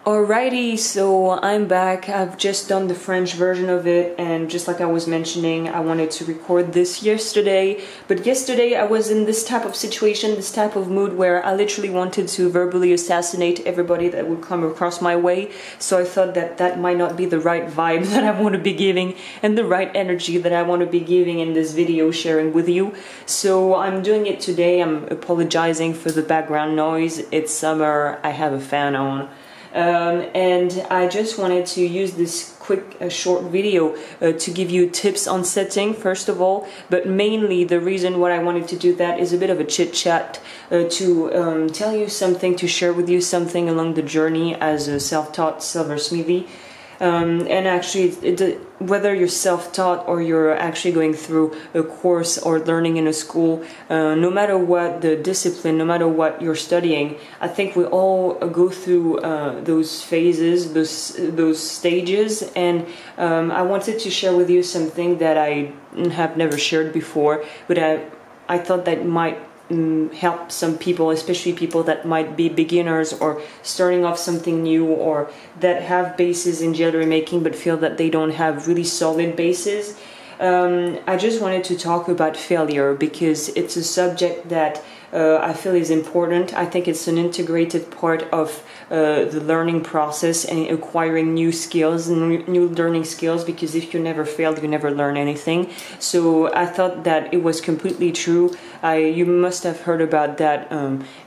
Alrighty, so I'm back. I've just done the French version of it, and just like I was mentioning, I wanted to record this yesterday. But yesterday I was in this type of situation, this type of mood where I literally wanted to verbally assassinate everybody that would come across my way. So I thought that that might not be the right vibe that I want to be giving and the right energy that I want to be giving in this video sharing with you. So I'm doing it today. I'm apologizing for the background noise. It's summer, I have a fan on. And I just wanted to use this quick short video to give you tips on setting first of all, but mainly the reason why I wanted to do that is a bit of a chit chat to tell you something, to share with you something along the journey as a self-taught silversmithy. And actually, whether you're self-taught or you're actually going through a course or learning in a school, no matter what the discipline, no matter what you're studying, I think we all go through those phases, those stages, and I wanted to share with you something that I have never shared before, but I thought that might help some people, especially people that might be beginners or starting off something new, or that have bases in jewelry making but feel that they don't have really solid bases. I just wanted to talk about failure because it's a subject that I feel is important. I think it's an integrated part of the learning process and acquiring new skills and new learning skills, because if you never fail, you never learn anything. So I thought that it was completely true. You must have heard about that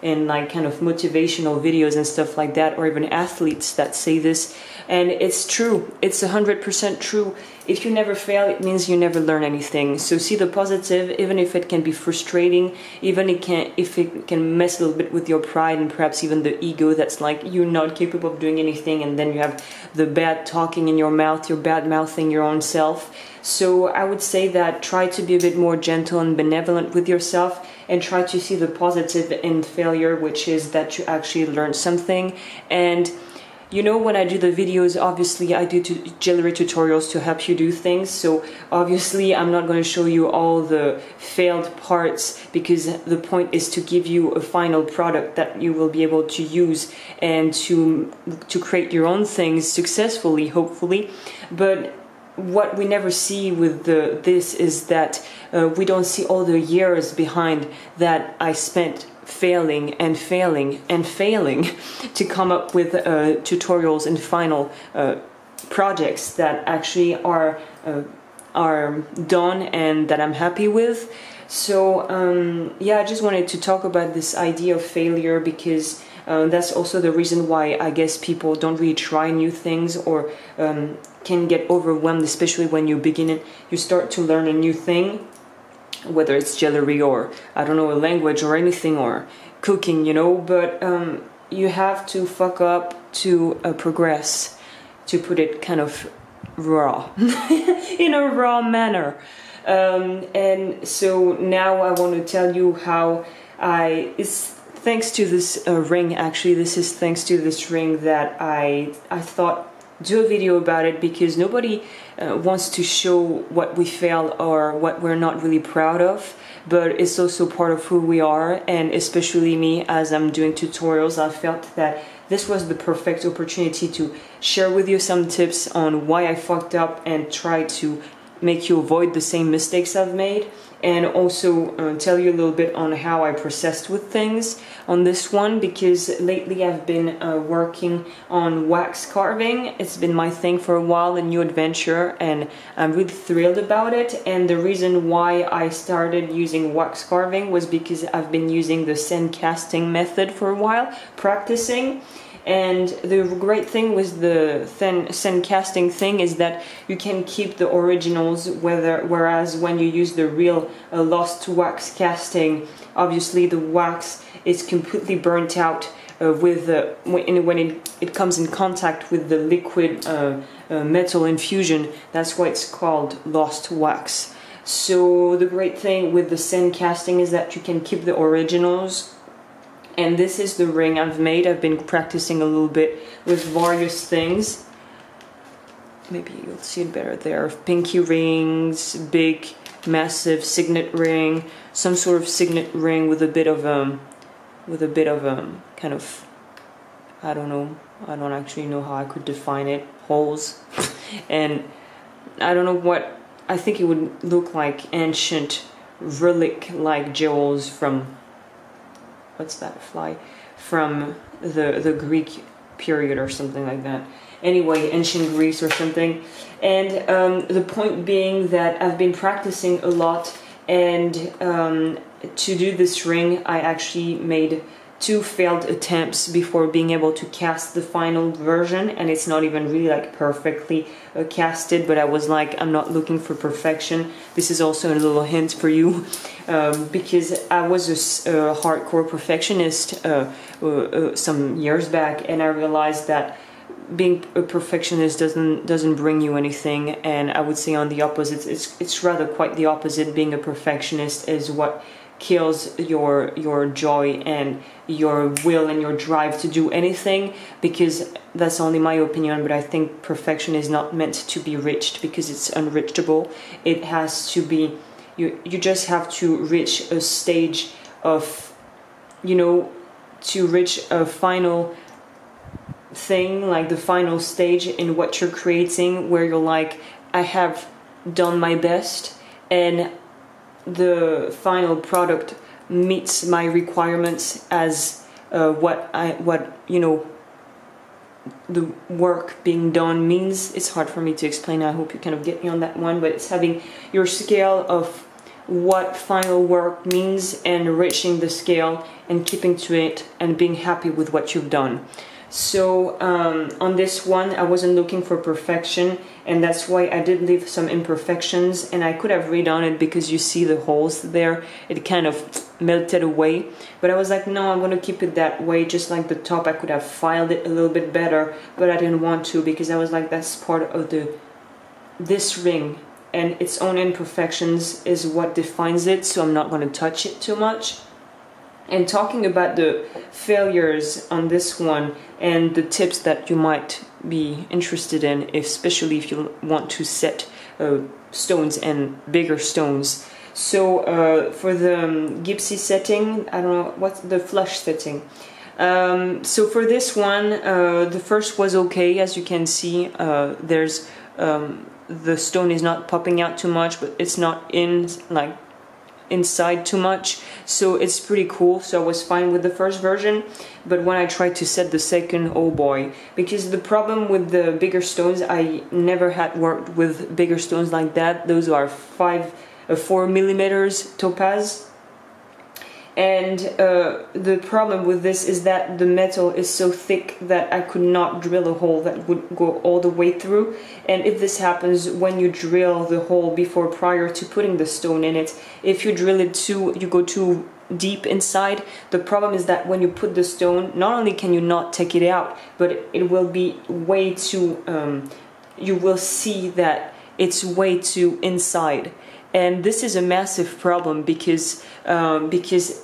in like kind of motivational videos and stuff like that, or even athletes that say this. And it's true. It's 100% true. If you never fail, it means you never learn anything. So see the positive, even if it can be frustrating, even if it can mess a little bit with your pride and perhaps even the ego that's like you're not capable of doing anything, and then you have the bad talking in your mouth, you're bad mouthing your own self. So I would say that try to be a bit more gentle and benevolent with yourself, and try to see the positive in failure, which is that you actually learn something. And you know, when I do the videos, obviously I do jewelry tutorials to help you do things. So obviously I'm not going to show you all the failed parts, because the point is to give you a final product that you will be able to use and to create your own things successfully, hopefully. But what we never see with this is that we don't see all the years behind that I spent failing and failing and failing to come up with tutorials and final projects that actually are done and that I'm happy with. So yeah, I just wanted to talk about this idea of failure, because that's also the reason why I guess people don't really try new things, or can get overwhelmed, especially when you begin you start to learn a new thing, whether it's jewelry or, I don't know, a language or anything, or cooking, you know. But you have to fuck up to progress, to put it kind of raw, in a raw manner. And so now I want to tell you how it's thanks to this ring, actually. This is thanks to this ring that I thought do a video about it, because nobody wants to show what we fail or what we're not really proud of, but it's also part of who we are. And especially me, as I'm doing tutorials, I felt that this was the perfect opportunity to share with you some tips on why I fucked up and try to make you avoid the same mistakes I've made, and also tell you a little bit on how I processed with things on this one, because lately I've been working on wax carving. It's been my thing for a while, a new adventure, and I'm really thrilled about it. And the reason why I started using wax carving was because I've been using the sand casting method for a while, practicing. And the great thing with the sand casting thing is that you can keep the originals, whereas when you use the real lost wax casting, obviously the wax is completely burnt out when it comes in contact with the liquid metal infusion. That's why it's called lost wax. So the great thing with the sand casting is that you can keep the originals. And this is the ring I've made. I've been practicing a little bit with various things. Maybe you'll see it better there. Pinky rings, big, massive signet ring, some sort of signet ring with a bit of kind of, I don't know, I don't actually know how I could define it, holes. And I don't know what, I think it would look like ancient relic-like jewels from, what's that fly? From the Greek period or something like that. Anyway, ancient Greece or something. And the point being that I've been practicing a lot, and to do this ring I actually made 2 failed attempts before being able to cast the final version, and it's not even really like perfectly casted, but I was like, I'm not looking for perfection. This is also a little hint for you, because I was a hardcore perfectionist some years back, and I realized that being a perfectionist doesn't bring you anything. And I would say on the opposite, it's rather quite the opposite. Being a perfectionist is what kills your joy and your will and your drive to do anything, because that's only my opinion, but I think perfection is not meant to be reached because it's unreachable. It has to be, you just have to reach a stage of, you know, to reach a final thing, like the final stage in what you're creating, where you're like, I have done my best and the final product meets my requirements as what you know the work being done means. It's hard for me to explain. I hope you kind of get me on that one, but it's having your scale of what final work means and reaching the scale and keeping to it and being happy with what you've done. So on this one I wasn't looking for perfection, and that's why I did leave some imperfections, and I could have redone it because you see the holes there, it kind of melted away, but I was like, no, I'm gonna keep it that way, just like the top. I could have filed it a little bit better, but I didn't want to, because I was like, that's part of this ring, and its own imperfections is what defines it, so I'm not gonna touch it too much. And talking about the failures on this one and the tips that you might be interested in, especially if you want to set stones and bigger stones. So for the gypsy setting, I don't know, what's the flush setting. So for this one, the first was okay. As you can see, there's the stone is not popping out too much, but it's not inside too much, so it's pretty cool. So I was fine with the first version, but when I tried to set the second, oh boy, because the problem with the bigger stones, I never had worked with bigger stones like that. Those are 4 millimeters topaz, and the problem with this is that the metal is so thick that I could not drill a hole that would go all the way through. And if this happens when you drill the hole prior to putting the stone in it, if you drill it you go too deep inside, the problem is that when you put the stone, not only can you not take it out, but it will be way too, you will see that it's way too inside. And this is a massive problem because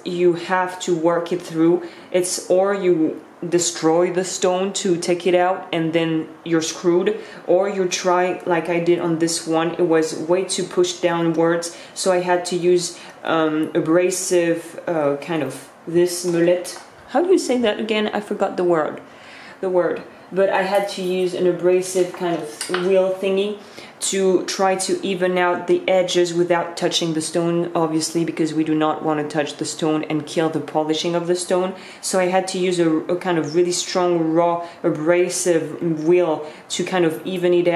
you have to work it through. It's or you destroy the stone to take it out and then you're screwed, or you try like I did on this one. It was way too pushed downwards, so I had to use abrasive kind of this mullet. How do you say that again? I forgot the word. But I had to use an abrasive kind of wheel thingy to try to even out the edges without touching the stone, obviously, because we do not want to touch the stone and kill the polishing of the stone. So I had to use a kind of really strong raw abrasive wheel to kind of even it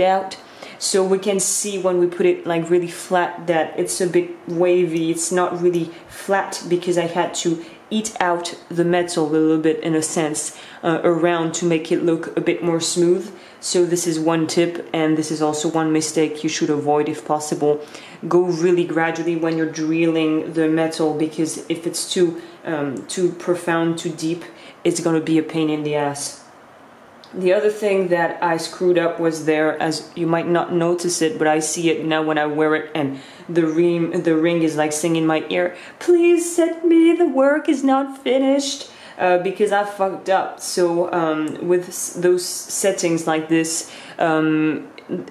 out. So we can see when we put it like really flat that it's a bit wavy. It's not really flat because I had to eat out the metal a little bit, in a sense, around to make it look a bit more smooth. So this is one tip, and this is also one mistake you should avoid if possible. Go really gradually when you're drilling the metal, because if it's too profound, too deep, it's going to be a pain in the ass. The other thing that I screwed up was there, as you might not notice it, but I see it now when I wear it, and the ring is like singing in my ear, please set me, the work is not finished, because I fucked up. So with those settings like this,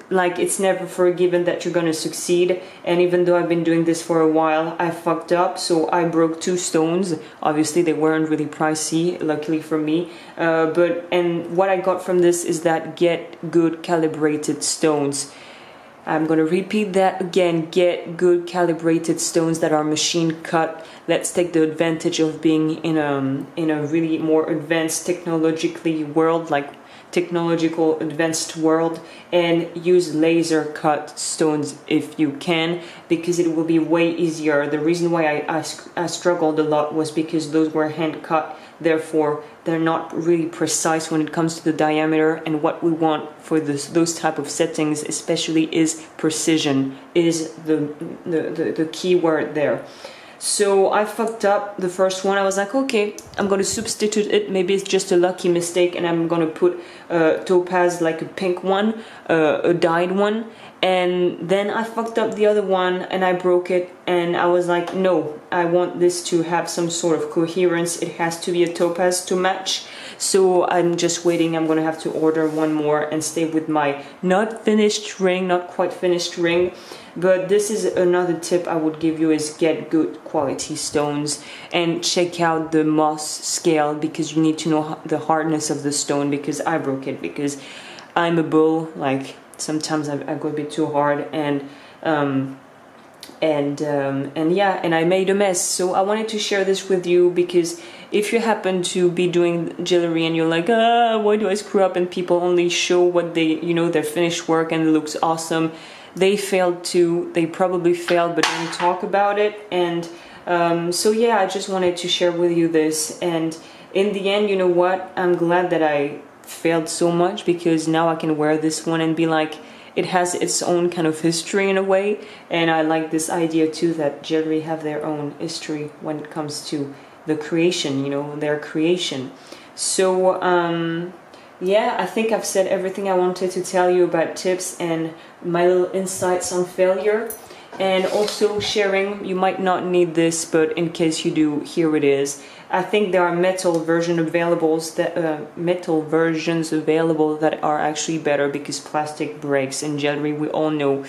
like it's never forgiven that you're gonna succeed. And even though I've been doing this for a while, I fucked up, so I broke 2 stones. Obviously they weren't really pricey, luckily for me, and what I got from this is that get good calibrated stones. I'm gonna repeat that again, get good calibrated stones that are machine cut. Let's take the advantage of being in a really more advanced technologically world, like technological advanced world, and use laser cut stones if you can, because it will be way easier. The reason why I struggled a lot was because those were hand cut, therefore they're not really precise when it comes to the diameter, and what we want for those type of settings especially is precision, is the key word there. So I fucked up the first one. I was like, okay, I'm gonna substitute it. Maybe it's just a lucky mistake, and I'm gonna put topaz, like a pink one, a dyed one. And then I fucked up the other one and I broke it, and I was like, no, I want this to have some sort of coherence. It has to be a topaz to match. So I'm just waiting. I'm gonna have to order one more and stay with my not finished ring, not quite finished ring. But this is another tip I would give you, is get good quality stones and check out the Moss scale, because you need to know the hardness of the stone, because I broke it because I'm a bull. Like sometimes I go a bit too hard, and yeah, and I made a mess. So I wanted to share this with you, because if you happen to be doing jewelry and you're like, why do I screw up, and people only show what they, their finished work and it looks awesome, they failed too. They probably failed, but didn't talk about it. And so yeah, I just wanted to share with you this. And in the end, you know what, I'm glad that I failed so much, because now I can wear this one and be like, it has its own kind of history in a way. And I like this idea too, that jewelry have their own history when it comes to the creation, their creation. So yeah, I think I've said everything I wanted to tell you about tips and my little insights on failure. And also sharing, you might not need this, but in case you do, here it is. I think there are metal versions available that are actually better, because plastic breaks in jewelry. We all know.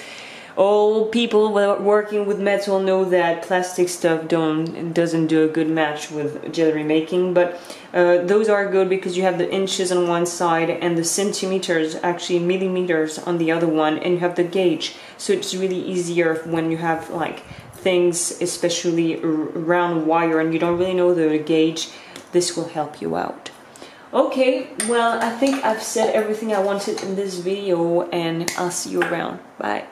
All people working with metal know that plastic stuff doesn't do a good match with jewelry making, but those are good because you have the inches on one side and the centimeters, actually millimeters, on the other one, and you have the gauge. So it's really easier when you have like things, especially round wire, and you don't really know the gauge. This will help you out. Okay, well, I think I've said everything I wanted in this video, and I'll see you around. Bye.